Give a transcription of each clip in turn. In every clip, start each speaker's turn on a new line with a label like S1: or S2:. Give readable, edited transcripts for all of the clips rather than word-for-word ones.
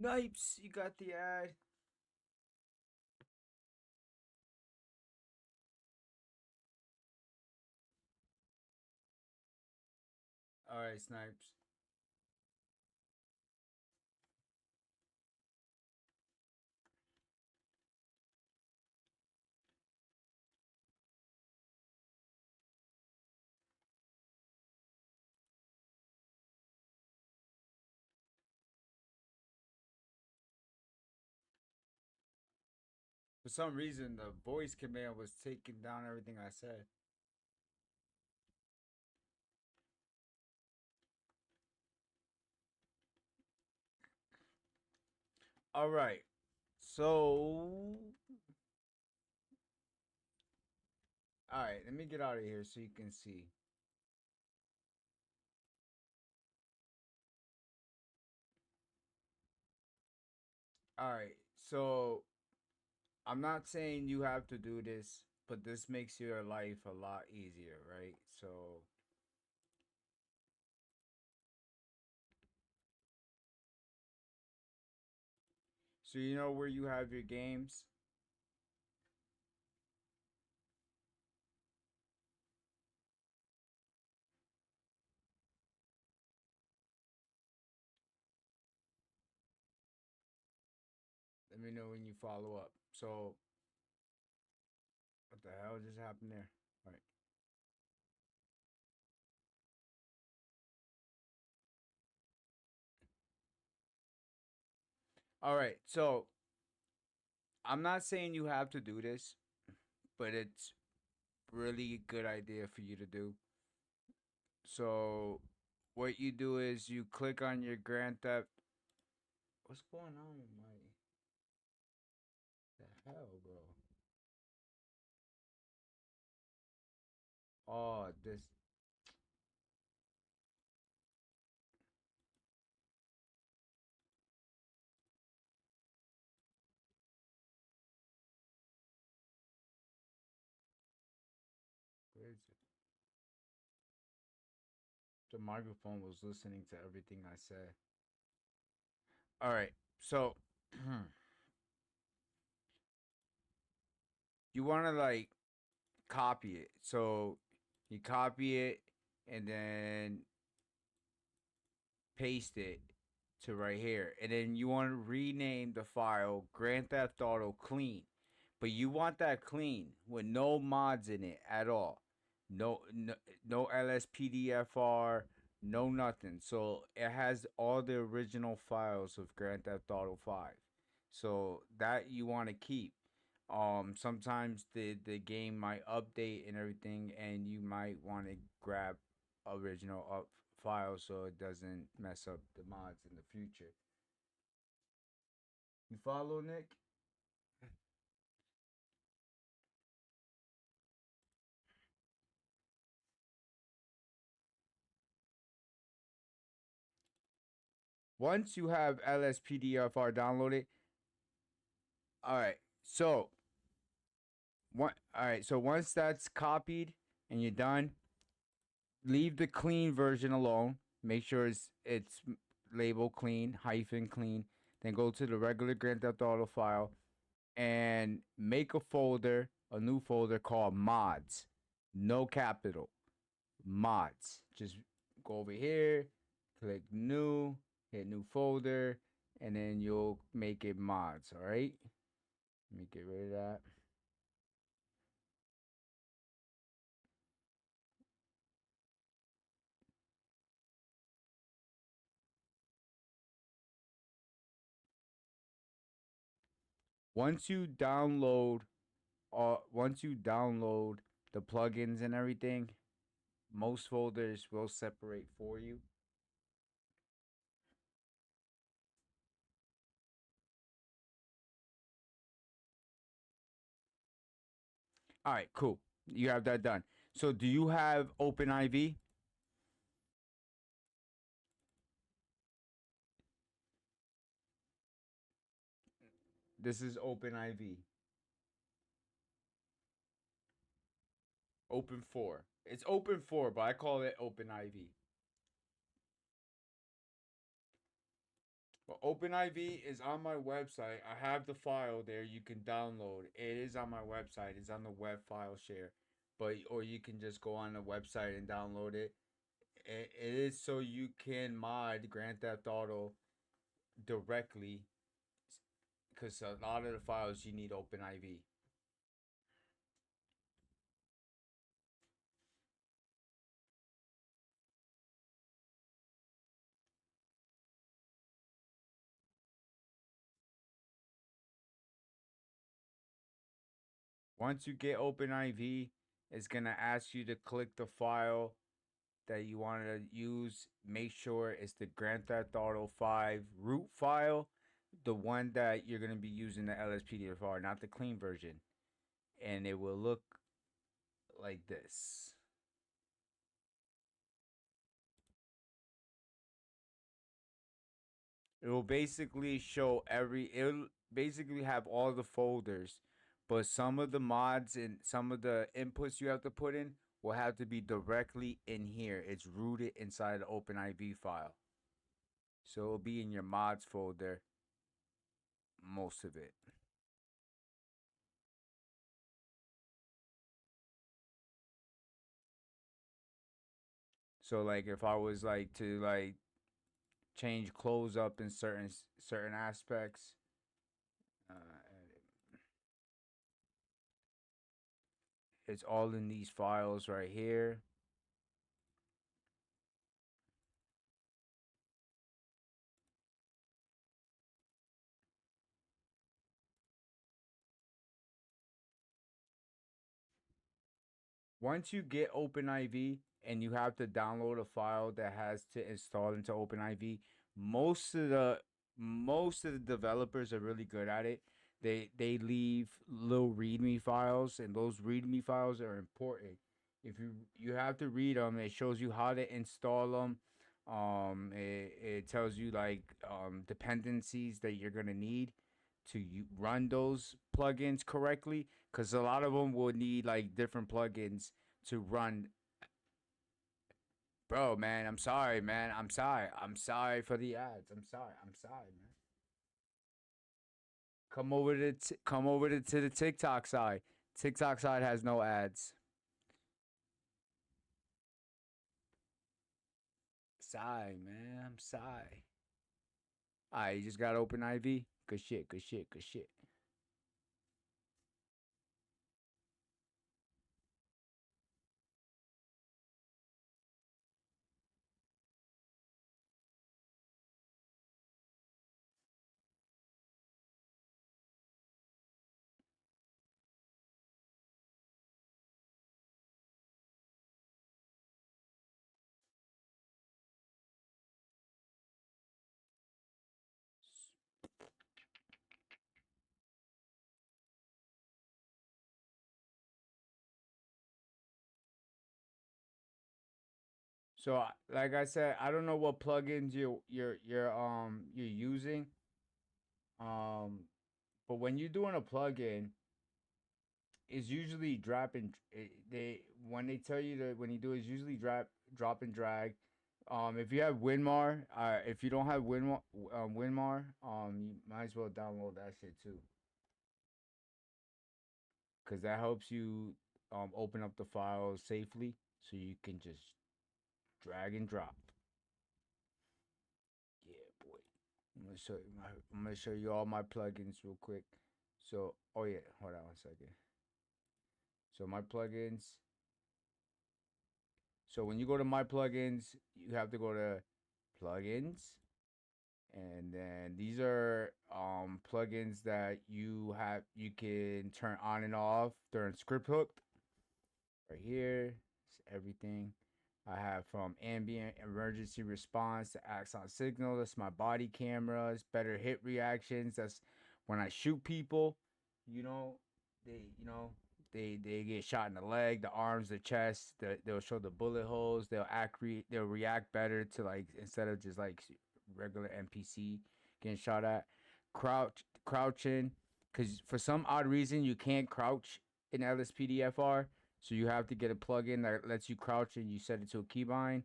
S1: Nipes, you got the ad. All right, Snipes. For some reason, the voice command was taking down everything I said. All right. So, all right, let me get out of here so you can see. All right. So, I'm not saying you have to do this, but this makes your life a lot easier, right? So you know where you have your games? Let me know when you follow up. So, what the hell just happened there? All right. All right. So, I'm not saying you have to do this, but it's really a good idea for you to do. So, what you do is you click on your Grand Theft. What's going on with my the hell, bro? Oh, this where is it? The microphone was listening to everything I said. All right. So, you want to like copy it. So, you copy it and then paste it to right here. And then you want to rename the file Grand Theft Auto Clean. But you want that clean with no mods in it at all. No LSPDFR, no nothing. So it has all the original files of Grand Theft Auto 5. So that you want to keep. Sometimes the game might update and everything, and you might want to grab original files so it doesn't mess up the mods in the future. You follow, Nick? Once you have LSPDFR downloaded, all right. So all right. So once that's copied and you're done, leave the clean version alone. Make sure it's labeled clean hyphen clean. Then go to the regular Grand Theft Auto file and make a new folder called mods. No capital. Mods. Just go over here, click new, hit new folder, and then you'll make it mods, all right? Let me get rid of that. Once you download once you download the plugins and everything, most folders will separate for you. All right, cool. You have that done. So do you have OpenIV? This is OpenIV. Open 4. It's Open 4, but I call it OpenIV. Well, OpenIV is on my website. I have the file there. You can download. It is on my website. It's on the web file share, but or you can just go on the website and download it. It is so you can mod Grand Theft Auto directly, because a lot of the files you need OpenIV. Once you get OpenIV, it's gonna ask you to click the file that you want to use. Make sure it's the Grand Theft Auto 5 root file, the one that you're gonna be using the LSPDFR, not the clean version, and it will look like this. It will basically show it'll basically have all the folders, but some of the mods and some of the inputs you have to put in will have to be directly in here. It's rooted inside the OpenIV file. So it'll be in your mods folder, most of it. So like if I was like to like change clothes up in certain aspects, it's all in these files right here. Once you get OpenIV and you have to download a file that has to install into OpenIV, most of the most of the developers are really good at it. They leave little README files, and those README files are important. If you have to read them, it shows you how to install them. It tells you like dependencies that you're gonna need to run those plugins correctly, because a lot of them will need like different plugins to run. Bro, man, I'm sorry, man. I'm sorry. I'm sorry for the ads. I'm sorry. I'm sorry, man. Come over to the TikTok side. TikTok side has no ads. Sorry, man. I'm sorry. Alright, you just got open IV. Good shit. Good shit. Good shit. So, like I said, I don't know what plugins you're using. Um, but when you're doing a plugin, it's usually they when they tell you that when you do it, it's usually drop and drag. If you have Winmar, if you don't have Winmar, you might as well download that shit too, because that helps you open up the files safely, so you can just drag and drop. Yeah, boy. I'm gonna show you all my plugins real quick. So, oh yeah, hold on 1 second. So my plugins. So when you go to my plugins, you have to go to plugins, and then these are plugins that you can turn on and off during script hooked. Right here, it's everything. I have from ambient emergency response to axon signal. That's my body cameras. Better hit reactions. That's when I shoot people. You know, they get shot in the leg, the arms, the chest. They'll show the bullet holes. They'll react better to, like, instead of just like regular NPC getting shot at. Crouching, because for some odd reason you can't crouch in LSPDFR, so you have to get a plugin that lets you crouch and you set it to a keybind.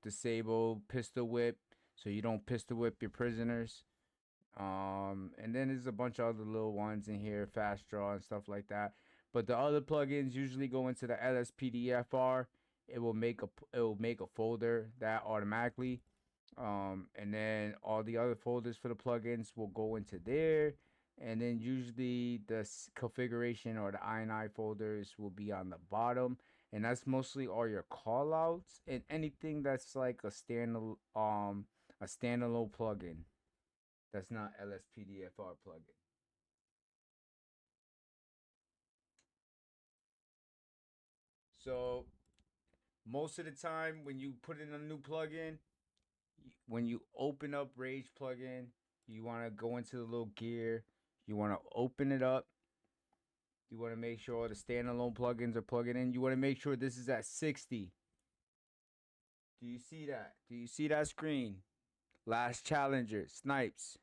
S1: Disable pistol whip. so you don't pistol whip your prisoners. And then there's a bunch of other little ones in here, fast draw and stuff like that. But the other plugins usually go into the LSPDFR. It will make a folder that automatically. And then all the other folders for the plugins will go into there. And then usually the configuration or the INI folders will be on the bottom. And that's mostly all your callouts and anything that's like a standalone plugin. That's not LSPDFR plugin. So most of the time when you put in a new plugin, when you open up Rage plugin, you want to go into the little gear. You want to open it up. You want to make sure all the standalone plugins are plugging in. You want to make sure this is at 60. Do you see that? Do you see that screen? Last Challenger, Snipes.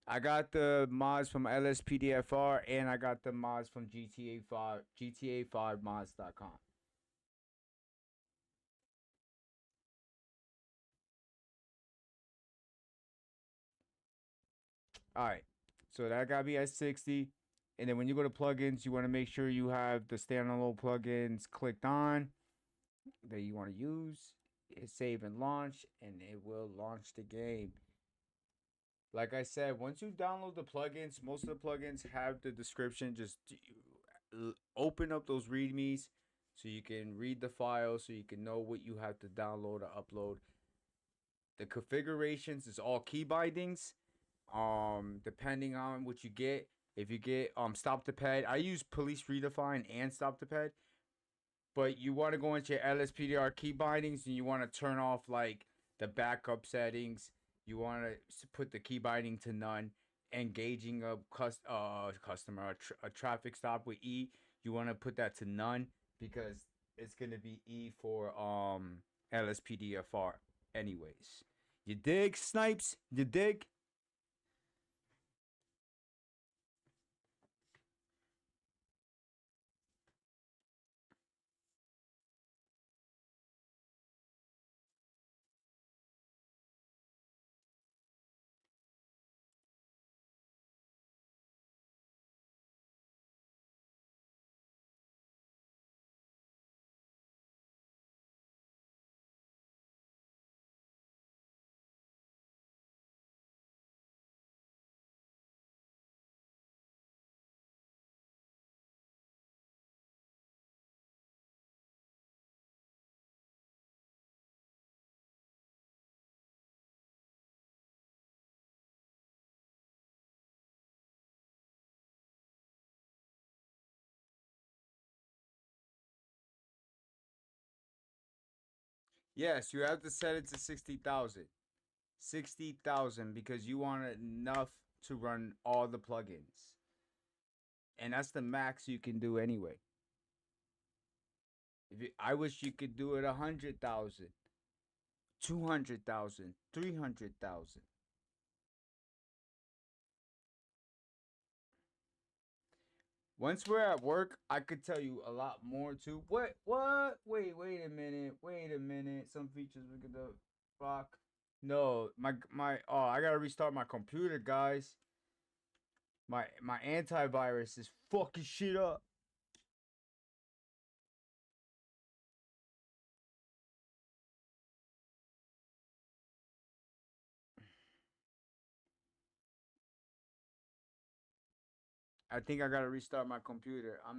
S1: I got the mods from LSPDFR and I got the mods from GTA 5, GTA5mods.com. All right. So that got to be at 60. And then when you go to plugins, you want to make sure you have the standalone plugins clicked on that you want to use. Hit save and launch, and it will launch the game. Like I said, once you download the plugins, most of the plugins have the description. Just open up those readmes so you can read the file, so you can know what you have to download or upload. The configurations is all key bindings. Depending on what you get, if you get stop the pad, I use police redefine and stop the pad. But you want to go into your LSPDR key bindings and you want to turn off like the backup settings. You want to put the key binding to none. Engaging a customer, a traffic stop with E, you want to put that to none because it's gonna be E for LSPDFR anyways. You dig, Snipes? You dig? Yes, you have to set it to 60,000. 60,000 because you want enough to run all the plugins. And that's the max you can do anyway. I wish you could do it 100,000, 200,000, 300,000. Once we're at work, I could tell you a lot more too. What? Wait a minute. Wait a minute. Some features we could do. Fuck. No, oh, I gotta restart my computer, guys. My antivirus is fucking shit up. I think I gotta restart my computer. I'm